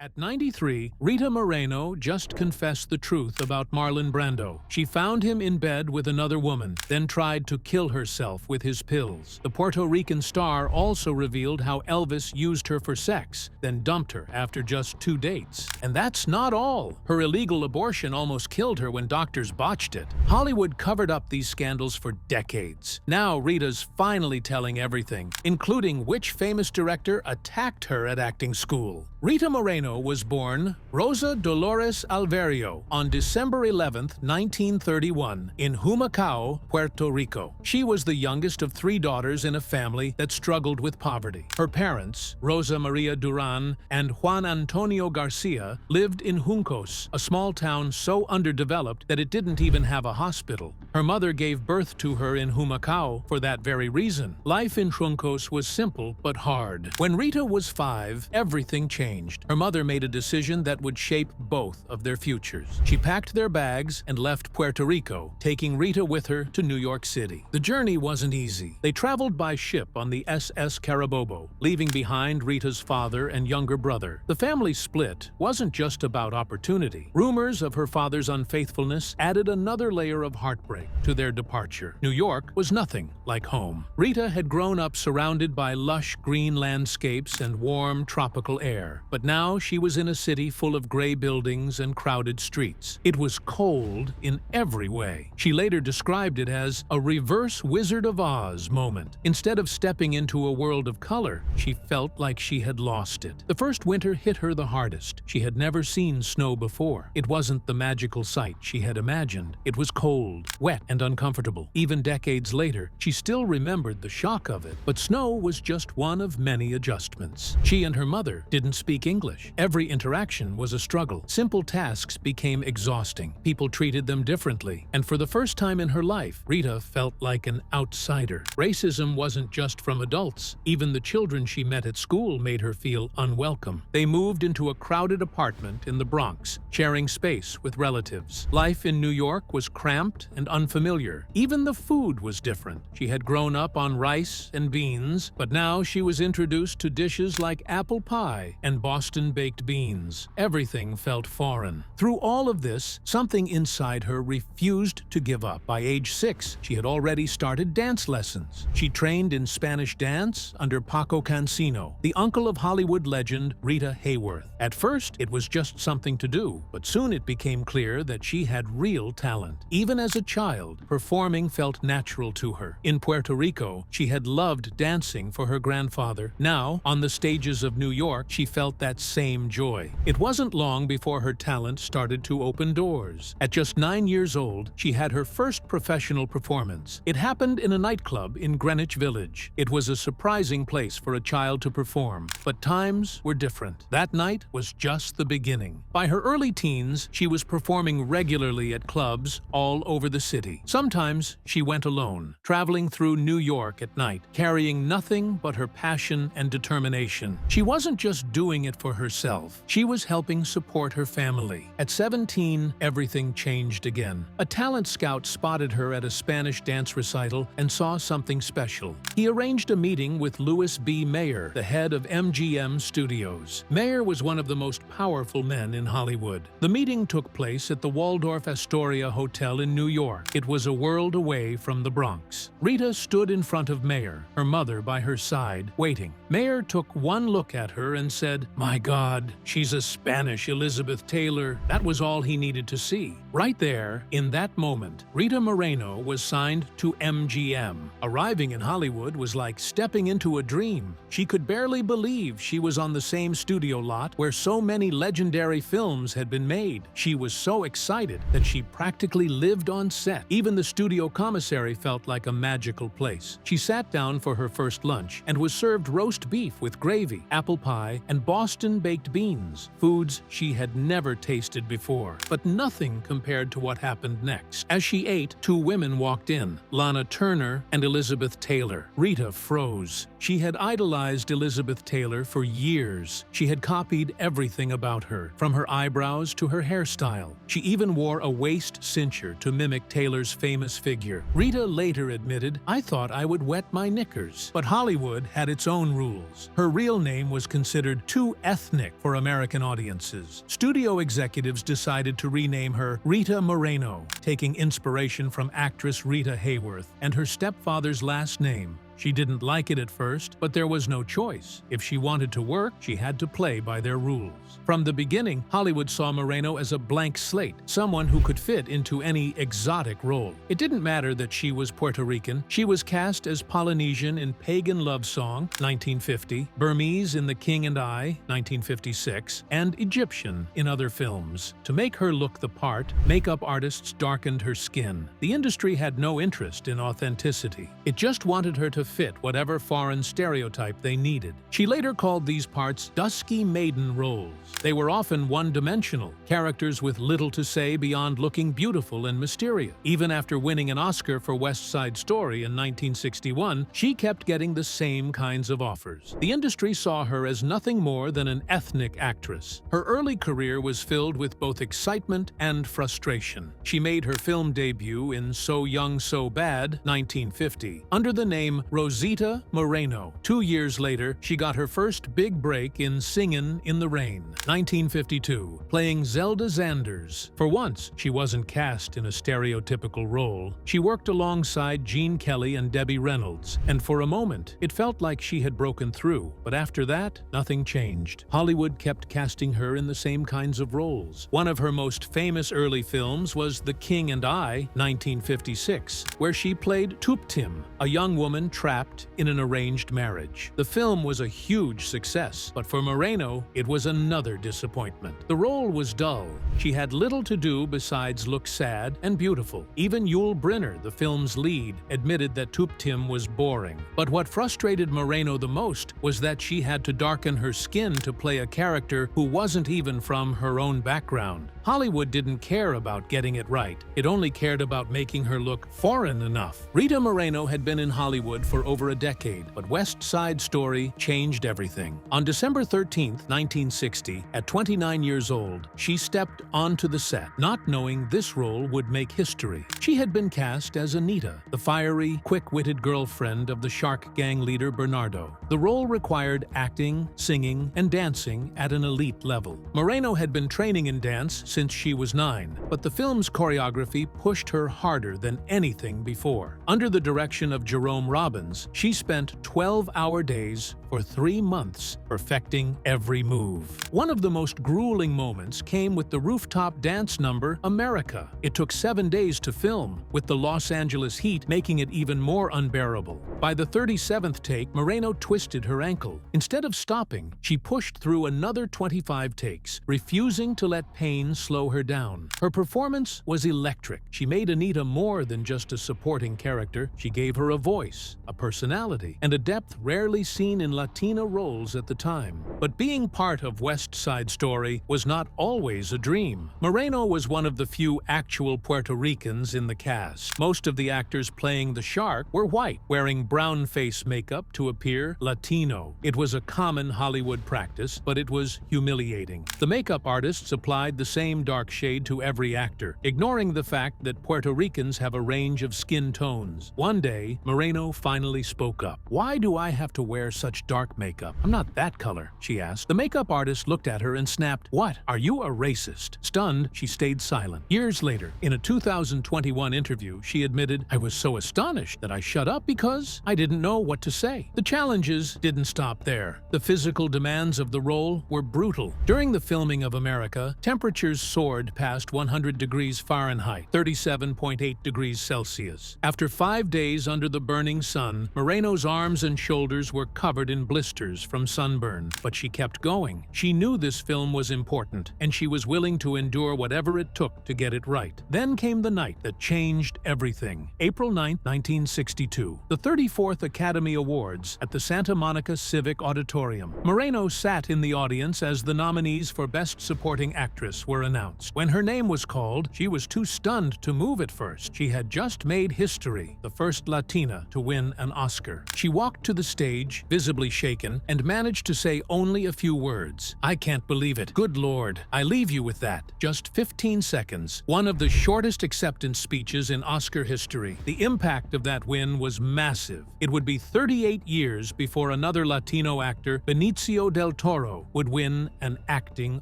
At 93, Rita Moreno just confessed the truth about Marlon Brando. She found him in bed with another woman, then tried to kill herself with his pills. The Puerto Rican star also revealed how Elvis used her for sex, then dumped her after just 2 dates. And that's not all. Her illegal abortion almost killed her when doctors botched it. Hollywood covered up these scandals for decades. Now Rita's finally telling everything, including which famous director attacked her at acting school. Rita Moreno was born Rosa Dolores Alverio on December 11, 1931, in Humacao, Puerto Rico. She was the youngest of 3 daughters in a family that struggled with poverty. Her parents, Rosa Maria Duran and Juan Antonio Garcia, lived in Juncos, a small town so underdeveloped that it didn't even have a hospital. Her mother gave birth to her in Humacao for that very reason. Life in Juncos was simple but hard. When Rita was 5, everything changed. Her mother made a decision that would shape both of their futures. She packed their bags and left Puerto Rico, taking Rita with her to New York City. The journey wasn't easy. They traveled by ship on the SS Carabobo, leaving behind Rita's father and younger brother. The family split wasn't just about opportunity. Rumors of her father's unfaithfulness added another layer of heartbreak to their departure. New York was nothing like home. Rita had grown up surrounded by lush green landscapes and warm tropical air. But now she was in a city full of gray buildings and crowded streets. It was cold in every way. She later described it as a reverse Wizard of Oz moment. Instead of stepping into a world of color, she felt like she had lost it. The first winter hit her the hardest. She had never seen snow before. It wasn't the magical sight she had imagined. It was cold, wet, and uncomfortable. Even decades later, she still remembered the shock of it. But snow was just one of many adjustments. She and her mother didn't speak English. Every interaction was a struggle. Simple tasks became exhausting. People treated them differently. And for the first time in her life, Rita felt like an outsider. Racism wasn't just from adults. Even the children she met at school made her feel unwelcome. They moved into a crowded apartment in the Bronx, sharing space with relatives. Life in New York was cramped and unfamiliar. Even the food was different. She had grown up on rice and beans, but now she was introduced to dishes like apple pie and Boston baked beans. Everything felt foreign. Through all of this, something inside her refused to give up. By age 6, she had already started dance lessons. She trained in Spanish dance under Paco Cancino, the uncle of Hollywood legend Rita Hayworth. At first, it was just something to do, but soon it became clear that she had real talent. Even as a child, performing felt natural to her. In Puerto Rico, she had loved dancing for her grandfather. Now, on the stages of New York, she felt that same joy. It wasn't long before her talent started to open doors. At just 9 years old, she had her first professional performance. It happened in a nightclub in Greenwich Village. It was a surprising place for a child to perform, but times were different. That night was just the beginning. By her early teens, she was performing regularly at clubs all over the city. Sometimes she went alone, traveling through New York at night, carrying nothing but her passion and determination. She wasn't just doing it for herself. She was helping support her family. At 17, everything changed again. A talent scout spotted her at a Spanish dance recital and saw something special. He arranged a meeting with Louis B. Mayer, the head of MGM Studios. Mayer was one of the most powerful men in Hollywood. The meeting took place at the Waldorf Astoria Hotel in New York. It was a world away from the Bronx. Rita stood in front of Mayer, her mother by her side, waiting. Mayer took one look at her and said, "My God, she's a Spanish Elizabeth Taylor." That was all he needed to see. Right there, in that moment, Rita Moreno was signed to MGM. Arriving in Hollywood was like stepping into a dream. She could barely believe she was on the same studio lot where so many legendary films had been made. She was so excited that she practically lived on set. Even the studio commissary felt like a magical place. She sat down for her first lunch and was served roast beef with gravy, apple pie, and Boston baked beans, foods she had never tasted before. But nothing compared to what happened next. As she ate, 2 women walked in, Lana Turner and Elizabeth Taylor. Rita froze. She had idolized Elizabeth Taylor for years. She had copied everything about her, from her eyebrows to her hairstyle. She even wore a waist cincher to mimic Taylor's famous figure. Rita later admitted, "I thought I would wet my knickers." But Hollywood had its own rules. Her real name was considered too ethnic gimmick for American audiences. Studio executives decided to rename her Rita Moreno, taking inspiration from actress Rita Hayworth and her stepfather's last name. She didn't like it at first, but there was no choice. If she wanted to work, she had to play by their rules. From the beginning, Hollywood saw Moreno as a blank slate, someone who could fit into any exotic role. It didn't matter that she was Puerto Rican. She was cast as Polynesian in Pagan Love Song, 1950, Burmese in The King and I, 1956, and Egyptian in other films. To make her look the part, makeup artists darkened her skin. The industry had no interest in authenticity. It just wanted her to fit whatever foreign stereotype they needed. She later called these parts dusky maiden roles. They were often one-dimensional, characters with little to say beyond looking beautiful and mysterious. Even after winning an Oscar for West Side Story in 1961, she kept getting the same kinds of offers. The industry saw her as nothing more than an ethnic actress. Her early career was filled with both excitement and frustration. She made her film debut in So Young, So Bad, 1950, under the name Rosita Moreno. 2 years later, she got her first big break in Singin' in the Rain, 1952, playing Zelda Zanders. For once, she wasn't cast in a stereotypical role. She worked alongside Gene Kelly and Debbie Reynolds, and for a moment, it felt like she had broken through. But after that, nothing changed. Hollywood kept casting her in the same kinds of roles. One of her most famous early films was The King and I, 1956, where she played Tuptim, a young woman trapped in an arranged marriage. The film was a huge success, but for Moreno, it was another disappointment. The role was dull. She had little to do besides look sad and beautiful. Even Yul Brynner, the film's lead, admitted that Tuptim was boring. But what frustrated Moreno the most was that she had to darken her skin to play a character who wasn't even from her own background. Hollywood didn't care about getting it right. It only cared about making her look foreign enough. Rita Moreno had been in Hollywood for over a decade, but West Side Story changed everything. On December 13, 1960, at 29 years old, she stepped onto the set, not knowing this role would make history. She had been cast as Anita, the fiery, quick-witted girlfriend of the Shark Gang leader Bernardo. The role required acting, singing, and dancing at an elite level. Moreno had been training in dance since she was 9, but the film's choreography pushed her harder than anything before. Under the direction of Jerome Robbins, she spent 12-hour days for 3 months perfecting every move. One of the most grueling moments came with the rooftop dance number America. It took 7 days to film, with the Los Angeles heat making it even more unbearable. By the 37th take, Moreno twisted her ankle. Instead of stopping, she pushed through another 25 takes, refusing to let pain slow her down. Her performance was electric. She made Anita more than just a supporting character. She gave her a voice, a personality, and a depth rarely seen in Latina roles at the time. But being part of West Side Story was not always a dream. Moreno was one of the few actual Puerto Ricans in the cast. Most of the actors playing the shark were white, wearing brown face makeup to appear Latino. It was a common Hollywood practice, but it was humiliating. The makeup artists applied the same dark shade to every actor, ignoring the fact that Puerto Ricans have a range of skin tones. One day, Moreno finally spoke up. "Why do I have to wear such dark makeup? I'm not that color," she asked. The makeup artist looked at her and snapped, "What? Are you a racist?" Stunned, she stayed silent. Years later, in a 2021 interview, she admitted, "I was so astonished that I shut up because I didn't know what to say." The challenges didn't stop there. The physical demands of the role were brutal. During the filming of America, temperatures soared past 100 degrees Fahrenheit, 37.8 degrees Celsius. After 5 days under the burning sun, Moreno's arms and shoulders were covered in blisters from sunburn, but she kept going. She knew this film was important, and she was willing to endure whatever it took to get it right. Then came the night that changed everything. April 9, 1962, the 34th Academy Awards at the Santa Monica Civic Auditorium. Moreno sat in the audience as the nominees for Best Supporting Actress were announced. When her name was called, she was too stunned to move at first. She had just made history, the first Latina to win an Oscar. She walked to the stage, visibly shaken and managed to say only a few words. "I can't believe it. Good Lord, I leave you with that." Just 15 seconds, one of the shortest acceptance speeches in Oscar history. The impact of that win was massive. It would be 38 years before another Latino actor, Benicio del Toro, would win an acting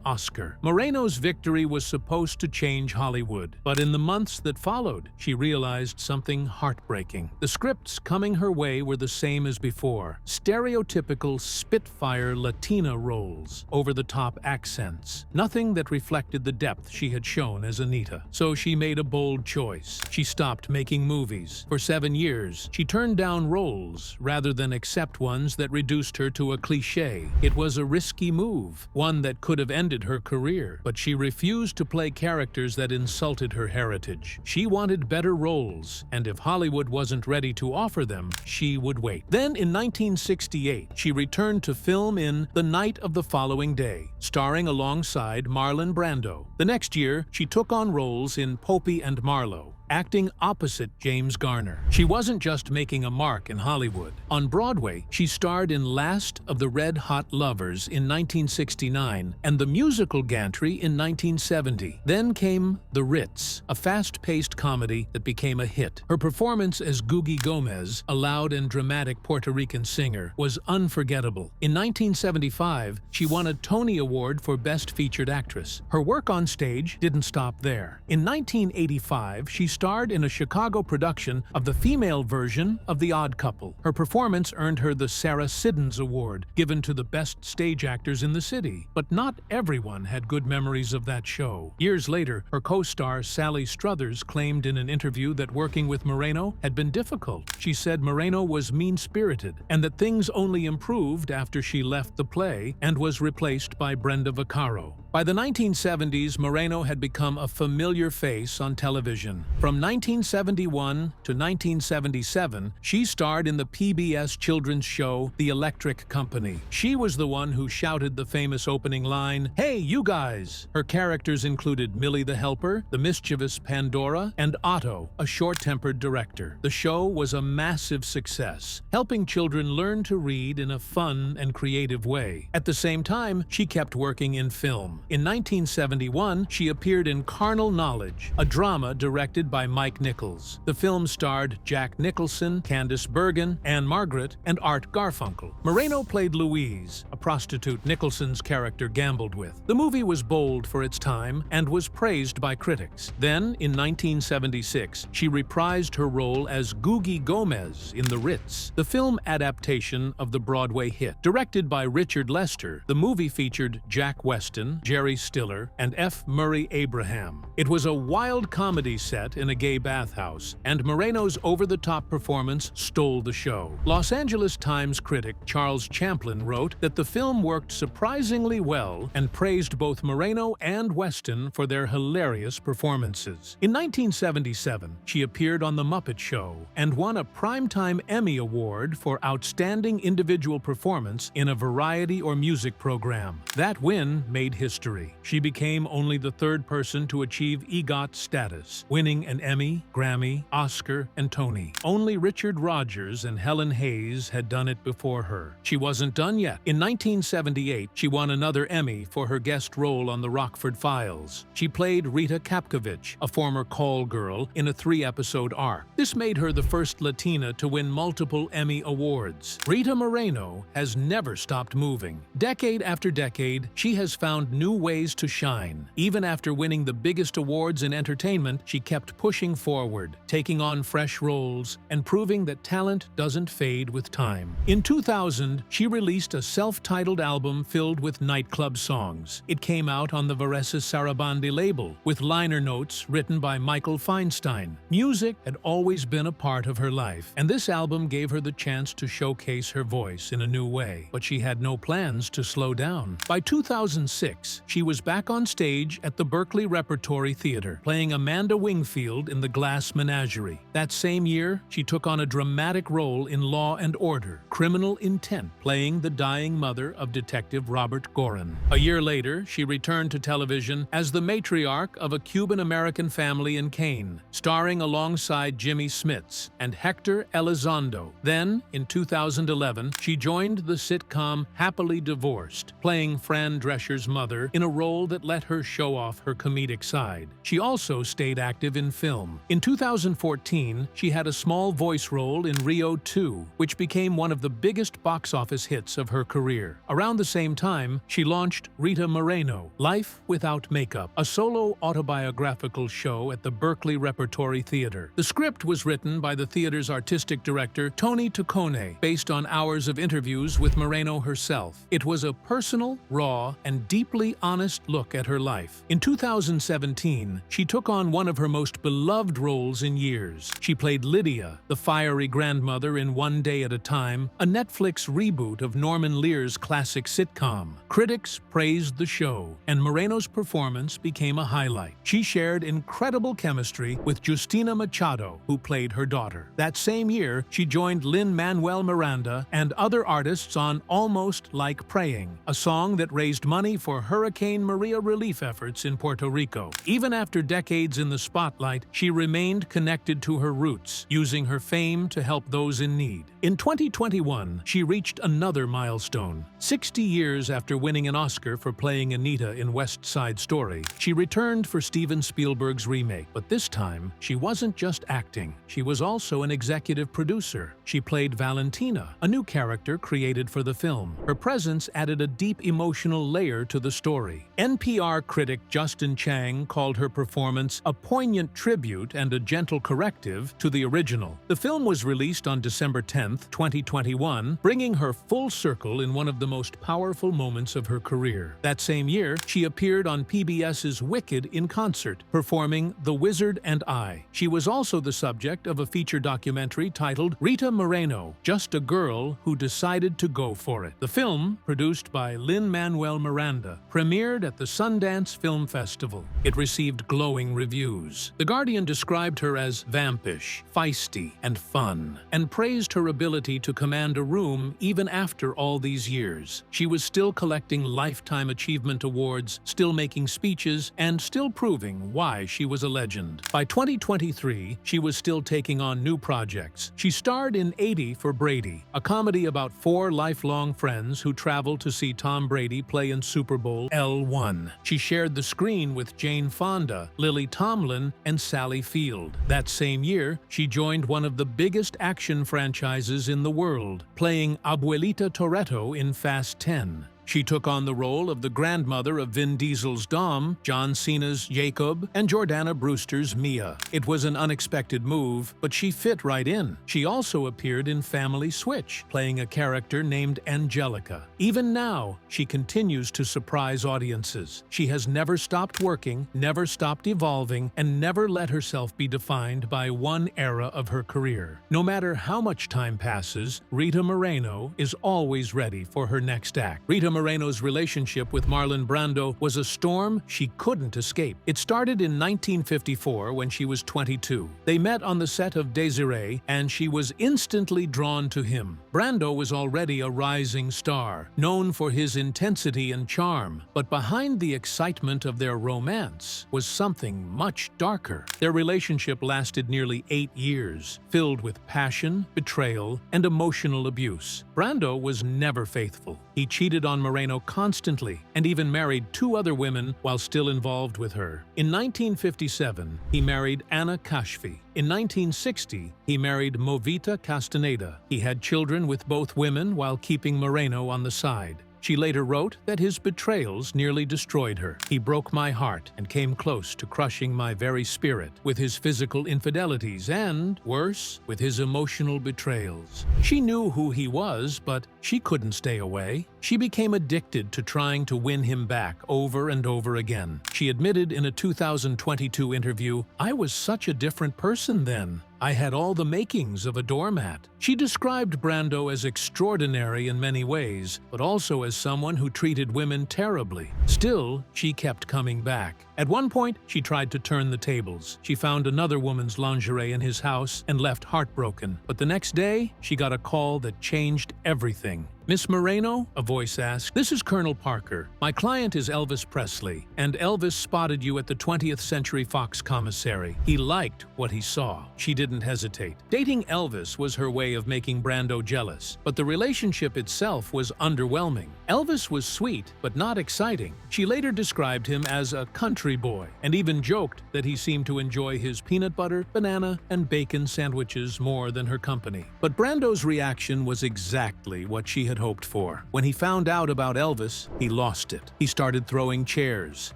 Oscar. Moreno's victory was supposed to change Hollywood, but in the months that followed, she realized something heartbreaking. The scripts coming her way were the same as before: stereotypical Spitfire Latina roles, over-the-top accents, nothing that reflected the depth she had shown as Anita. So she made a bold choice. She stopped making movies. For 7 years, she turned down roles rather than accept ones that reduced her to a cliché. It was a risky move, one that could have ended her career, but she refused to play characters that insulted her heritage. She wanted better roles, and if Hollywood wasn't ready to offer them, she would wait. Then in 1968, she returned to film in The Night of the Following Day, starring alongside Marlon Brando. The next year, she took on roles in Popey and Marlowe, acting opposite James Garner. She wasn't just making a mark in Hollywood. On Broadway, she starred in Last of the Red Hot Lovers in 1969 and the musical Gantry in 1970. Then came The Ritz, a fast-paced comedy that became a hit. Her performance as Googie Gomez, a loud and dramatic Puerto Rican singer, was unforgettable. In 1975, she won a Tony Award for Best Featured Actress. Her work on stage didn't stop there. In 1985, she starred in a Chicago production of the female version of The Odd Couple. Her performance earned her the Sarah Siddons Award, given to the best stage actors in the city. But not everyone had good memories of that show. Years later, her co-star Sally Struthers claimed in an interview that working with Moreno had been difficult. She said Moreno was mean-spirited and that things only improved after she left the play and was replaced by Brenda Vaccaro. By the 1970s, Moreno had become a familiar face on television. From 1971 to 1977, she starred in the PBS children's show The Electric Company. She was the one who shouted the famous opening line, "Hey, you guys!" Her characters included Millie the Helper, the mischievous Pandora, and Otto, a short-tempered director. The show was a massive success, helping children learn to read in a fun and creative way. At the same time, she kept working in film. In 1971, she appeared in Carnal Knowledge, a drama directed by Mike Nichols. The film starred Jack Nicholson, Candice Bergen, Anne Margaret, and Art Garfunkel. Moreno played Louise, a prostitute Nicholson's character gambled with. The movie was bold for its time and was praised by critics. Then, in 1976, she reprised her role as Googie Gomez in The Ritz, the film adaptation of the Broadway hit. Directed by Richard Lester, the movie featured Jack Weston, Jerry Stiller, and F. Murray Abraham. It was a wild comedy set in a gay bathhouse, and Moreno's over-the-top performance stole the show. Los Angeles Times critic Charles Champlin wrote that the film worked surprisingly well and praised both Moreno and Weston for their hilarious performances. In 1977, she appeared on The Muppet Show and won a Primetime Emmy Award for Outstanding Individual Performance in a variety or music program. That win made history. She became only the third person to achieve EGOT status, winning an Emmy, Grammy, Oscar, and Tony. Only Richard Rodgers and Helen Hayes had done it before her. She wasn't done yet. In 1978, she won another Emmy for her guest role on The Rockford Files. She played Rita Kapkovich, a former call girl, in a 3-episode arc. This made her the first Latina to win multiple Emmy awards. Rita Moreno has never stopped moving. Decade after decade, she has found new ways to shine. Even after winning the biggest awards in entertainment, she kept pushing forward, taking on fresh roles, and proving that talent doesn't fade with time. In 2000, she released a self-titled album filled with nightclub songs. It came out on the Varese Sarabande label, with liner notes written by Michael Feinstein. Music had always been a part of her life, and this album gave her the chance to showcase her voice in a new way. But she had no plans to slow down. By 2006, months, she was back on stage at the Berkeley Repertory Theater, playing Amanda Wingfield in The Glass Menagerie. That same year, she took on a dramatic role in Law and Order: Criminal Intent, playing the dying mother of Detective Robert Gorin. A year later, she returned to television as the matriarch of a Cuban-American family in Kane, starring alongside Jimmy Smits and Hector Elizondo. Then, in 2011, she joined the sitcom Happily Divorced, playing Fran Drescher's mother in a role that let her show off her comedic side. She also stayed active in film. In 2014, she had a small voice role in Rio 2, which became one of the biggest box office hits of her career. Around the same time, she launched Rita Moreno, Life Without Makeup, a solo autobiographical show at the Berkeley Repertory Theater. The script was written by the theater's artistic director, Tony Taccone, based on hours of interviews with Moreno herself. It was a personal, raw, and deeply honest look at her life. In 2017, she took on one of her most beloved roles in years. She played Lydia, the fiery grandmother in One Day at a Time, a Netflix reboot of Norman Lear's classic sitcom. Critics praised the show, and Moreno's performance became a highlight. She shared incredible chemistry with Justina Machado, who played her daughter. That same year, she joined Lin-Manuel Miranda and other artists on Almost Like Praying, a song that raised money for Hurricane Maria relief efforts in Puerto Rico. Even after decades in the spotlight, she remained connected to her roots, using her fame to help those in need. In 2021, she reached another milestone. 60 years after winning an Oscar for playing Anita in West Side Story, she returned for Steven Spielberg's remake. But this time, she wasn't just acting. She was also an executive producer. She played Valentina, a new character created for the film. Her presence added a deep emotional layer to the story. NPR critic Justin Chang called her performance a poignant tribute and a gentle corrective to the original. The film was released on December 10, 2021, bringing her full circle in one of the most powerful moments of her career. That same year, she appeared on PBS's Wicked in concert, performing The Wizard and I. She was also the subject of a feature documentary titled Rita Moreno, Just a Girl Who Decided to Go For It. The film, produced by Lin-Manuel Miranda, premiered at the Sundance Film Festival. It received glowing reviews. The Guardian described her as vampish, feisty, and fun, and praised her ability to command a room even after all these years. She was still collecting Lifetime Achievement Awards, still making speeches, and still proving why she was a legend. By 2023, she was still taking on new projects. She starred in 80 for Brady, a comedy about four lifelong friends who travel to see Tom Brady play in Super Bowl L1. She shared the screen with Jane Fonda, Lily Tomlin, and Sally Field. That same year, she joined one of the biggest action franchises in the world, playing Abuelita Toretto in Fast 10. She took on the role of the grandmother of Vin Diesel's Dom, John Cena's Jacob, and Jordana Brewster's Mia. It was an unexpected move, but she fit right in. She also appeared in Family Switch, playing a character named Angelica. Even now, she continues to surprise audiences. She has never stopped working, never stopped evolving, and never let herself be defined by one era of her career. No matter how much time passes, Rita Moreno is always ready for her next act. Rita Moreno's relationship with Marlon Brando was a storm she couldn't escape. It started in 1954 when she was 22. They met on the set of Desiree, and she was instantly drawn to him. Brando was already a rising star, known for his intensity and charm, but behind the excitement of their romance was something much darker. Their relationship lasted nearly 8 years, filled with passion, betrayal, and emotional abuse. Brando was never faithful. He cheated on Moreno constantly and even married 2 other women while still involved with her. In 1957, he married Anna Kashfi. In 1960, he married Movita Castaneda. He had children with both women while keeping Moreno on the side. She later wrote that his betrayals nearly destroyed her. He broke my heart and came close to crushing my very spirit with his physical infidelities and, worse, with his emotional betrayals. She knew who he was, but she couldn't stay away. She became addicted to trying to win him back over and over again. She admitted in a 2022 interview, "I was such a different person then. I had all the makings of a doormat. She described Brando as extraordinary in many ways, but also as someone who treated women terribly. Still, she kept coming back. At one point, she tried to turn the tables. She found another woman's lingerie in his house and left heartbroken. But the next day, she got a call that changed everything. "Miss Moreno?" a voice asked. "This is Colonel Parker. My client is Elvis Presley, and Elvis spotted you at the 20th Century Fox commissary. He liked what he saw." She didn't hesitate. Dating Elvis was her way of making Brando jealous, but the relationship itself was underwhelming. Elvis was sweet, but not exciting. She later described him as a country boy, and even joked that he seemed to enjoy his peanut butter, banana, and bacon sandwiches more than her company. But Brando's reaction was exactly what she had hoped for. When he found out about Elvis, he lost it. He started throwing chairs.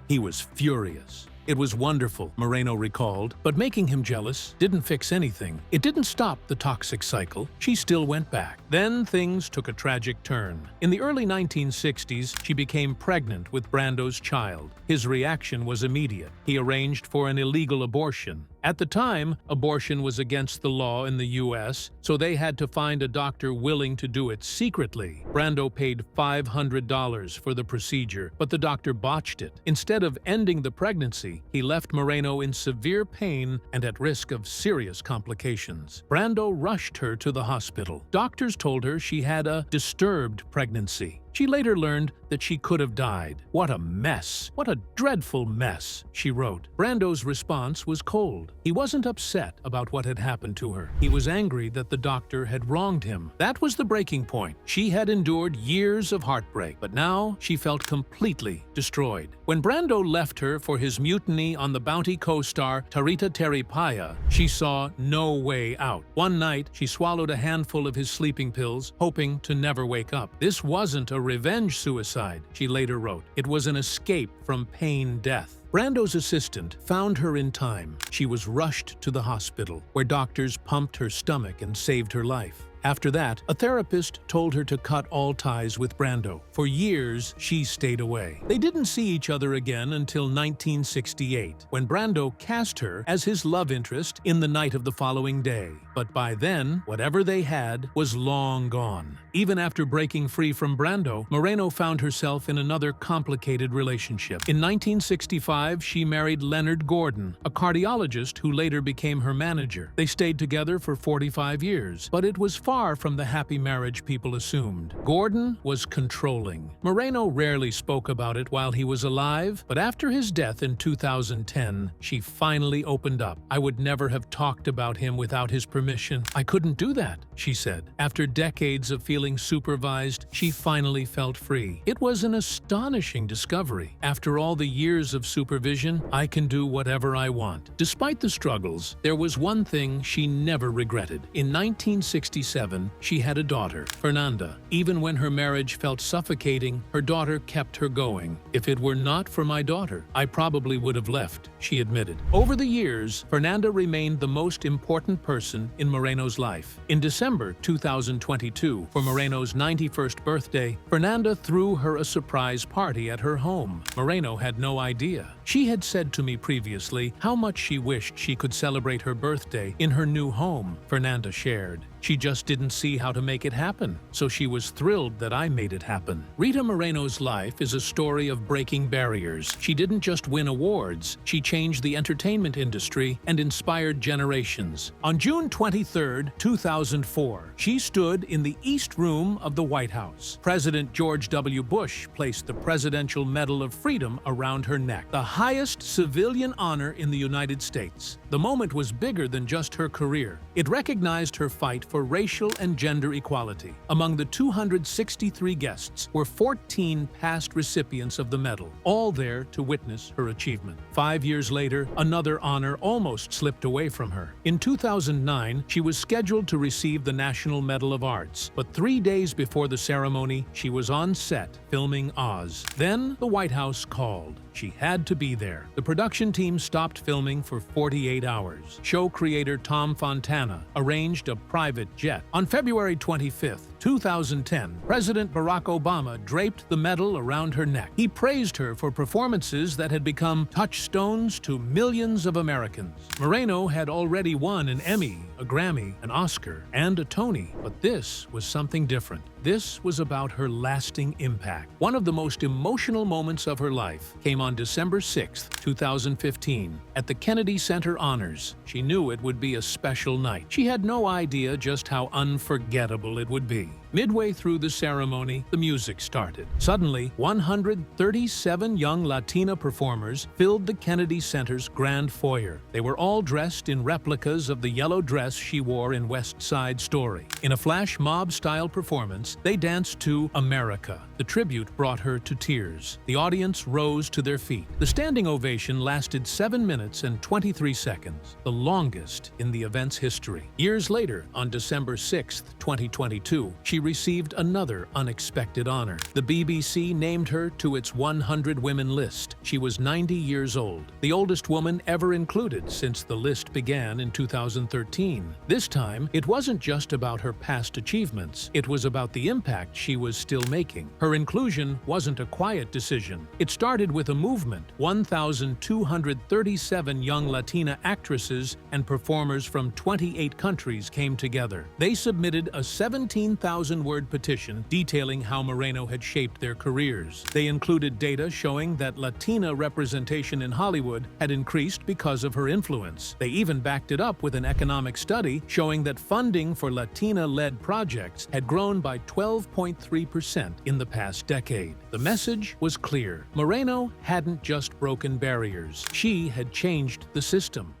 He was furious. "It was wonderful," Moreno recalled, but making him jealous didn't fix anything. It didn't stop the toxic cycle. She still went back. Then things took a tragic turn. In the early 1960s, she became pregnant with Brando's child. His reaction was immediate. He arranged for an illegal abortion. At the time, abortion was against the law in the U.S., so they had to find a doctor willing to do it secretly. Brando paid $500 for the procedure, but the doctor botched it. Instead of ending the pregnancy, he left Moreno in severe pain and at risk of serious complications. Brando rushed her to the hospital. Doctors told her she had a disturbed pregnancy. She later learned that she could have died. "What a mess! What a dreadful mess," she wrote. Brando's response was cold. He wasn't upset about what had happened to her. He was angry that the doctor had wronged him. That was the breaking point. She had endured years of heartbreak, but now she felt completely destroyed. When Brando left her for his mutiny on the Bounty co-star Rita Moreno, she saw no way out. One night, she swallowed a handful of his sleeping pills, hoping to never wake up. This wasn't a revenge suicide, she later wrote. It was an escape from pain death. Brando's assistant found her in time. She was rushed to the hospital, where doctors pumped her stomach and saved her life. After that, a therapist told her to cut all ties with Brando. For years, she stayed away. They didn't see each other again until 1968, when Brando cast her as his love interest in The Night of the Following Day. But by then, whatever they had was long gone. Even after breaking free from Brando, Moreno found herself in another complicated relationship. In 1965, she married Leonard Gordon, a cardiologist who later became her manager. They stayed together for 45 years, but it was far from the happy marriage people assumed. Gordon was controlling. Moreno rarely spoke about it while he was alive, but after his death in 2010, she finally opened up. "I would never have talked about him without his permission. I couldn't do that," she said. After decades of feeling supervised, she finally felt free. "It was an astonishing discovery. After all the years of supervision, I can do whatever I want." Despite the struggles, there was one thing she never regretted. In 1967, she had a daughter, Fernanda. Even when her marriage felt suffocating, her daughter kept her going. "If it were not for my daughter, I probably would have left," she admitted. Over the years, Fernanda remained the most important person in Moreno's life. In December 2022, for Moreno's 91st birthday, Fernanda threw her a surprise party at her home. Moreno had no idea. She had said to me previously how much she wished she could celebrate her birthday in her new home, Fernanda shared. She just didn't see how to make it happen, so she was thrilled that I made it happen. Rita Moreno's life is a story of breaking barriers. She didn't just win awards, she changed the entertainment industry and inspired generations. On June 23, 2004, she stood in the East Room of the White House. President George W. Bush placed the Presidential Medal of Freedom around her neck, the highest civilian honor in the United States. The moment was bigger than just her career. It recognized her fight for racial and gender equality. Among the 263 guests were 14 past recipients of the medal, all there to witness her achievement. 5 years later, another honor almost slipped away from her. In 2009, she was scheduled to receive the National Medal of Arts, but 3 days before the ceremony, she was on set filming Oz. Then the White House called. She had to be there. The production team stopped filming for 48 hours. Show creator Tom Fontana arranged a private jet. On February 25, 2010, President Barack Obama draped the medal around her neck. He praised her for performances that had become touchstones to millions of Americans. Moreno had already won an Emmy, a Grammy, an Oscar, and a Tony, but this was something different. This was about her lasting impact. One of the most emotional moments of her life came on December 6, 2015, at the Kennedy Center Honors. She knew it would be a special night. She had no idea just how unforgettable it would be. Midway through the ceremony, the music started. Suddenly, 137 young Latina performers filled the Kennedy Center's grand foyer. They were all dressed in replicas of the yellow dress she wore in West Side Story. In a flash mob-style performance, they danced to America. The tribute brought her to tears. The audience rose to their feet. The standing ovation lasted 7 minutes and 23 seconds, the longest in the event's history. Years later, on December 6, 2022, she received another unexpected honor. The BBC named her to its 100 Women list. She was 90 years old, the oldest woman ever included since the list began in 2013. This time, it wasn't just about her past achievements. It was about the impact she was still making. Her inclusion wasn't a quiet decision. It started with a movement. 1,237 young Latina actresses and performers from 28 countries came together. They submitted a 17,000-word petition detailing how Moreno had shaped their careers. They included data showing that Latina representation in Hollywood had increased because of her influence. They even backed it up with an economic study showing that funding for Latina-led projects had grown by 12.3% in the past decade. The message was clear. Moreno hadn't just broken barriers. She had changed the system.